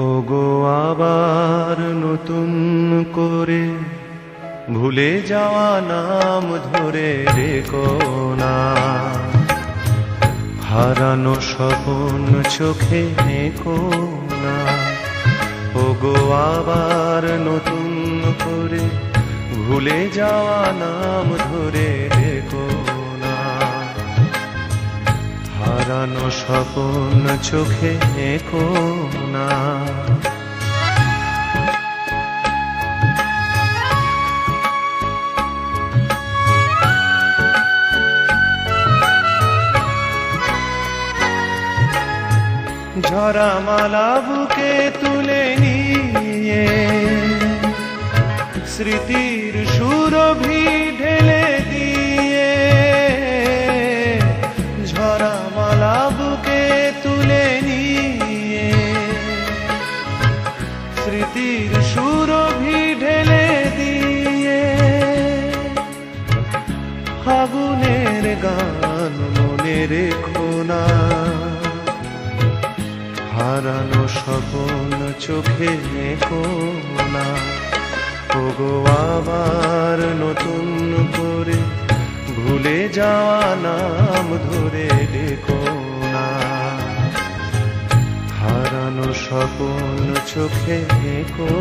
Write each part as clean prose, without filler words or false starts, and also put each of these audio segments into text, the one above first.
ওগো আবার নতুন করে ভুলে যাওয়া নাম ধরে রেখো না, হারানো স্বপ্ন চোখে নেকো না। ওগো আবার নতুন করে ভুলে যাওয়া নাম ধরে রেখো না, হারানো স্বপ্ন চোখে নেকো না। ঝরা মালা বুকে তুলে নিয়ে স্মৃতির সুরভি ঢেলে দিয়ে, ঝরা মালা বুকে তুলে নিয়ে স্মৃতির সুরভি ঢেলে দিয়ে, ফাগুনের গান মনে রেখো না, হারানো স্বপ্ন চোখে নেকো না। ওগো আবার নতুন করে ভুলে যাওয়া নাম ধরে ডেকো না, হারানো স্বপ্ন চোখে নেকো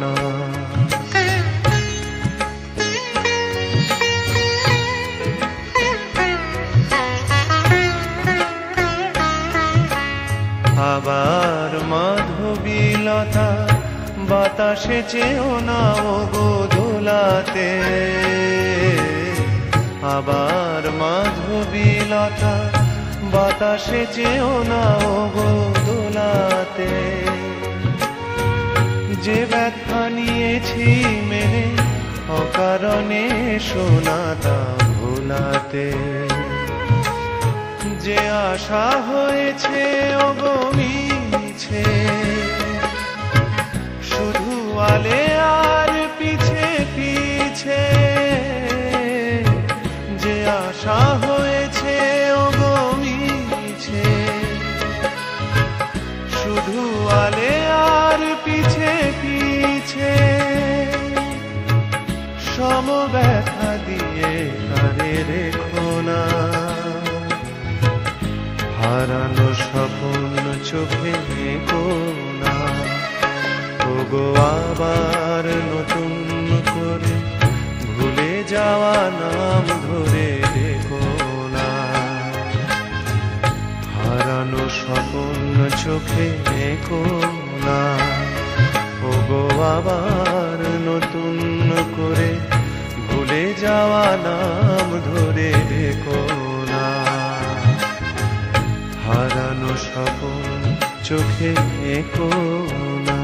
না। আবার মাধবীলতা বাতাসে চেও না ওগো দোলাতে, আবার মাধবীলতা বাতাসে চেও না ওগো দোলাতে। যে ব্যথা নিয়েছি মেনে অকারণে শোনাতা ভোলাতে, যে আশা হয়েছে ওগো মিছে, শুধু আলে আর পিছে পিছে, যে আশা হয়েছে ওগো মিছে, শুধু আলে আর পিছে পিছে, সম ব্যথা দিয়ে তারে রেখো না, হারানো স্বপ্ন চোখে নেকো না। ওগো আবার নতুন করে ভুলে যাওয়া নাম ধরে রেখো না, হারানো স্বপ্ন চোখে নেকো না। ওগো আবার নতুন করে ভুলে যাওয়া নাম ধরে রেখো না, হারানো স্বপ্ন চোখে নেকো না।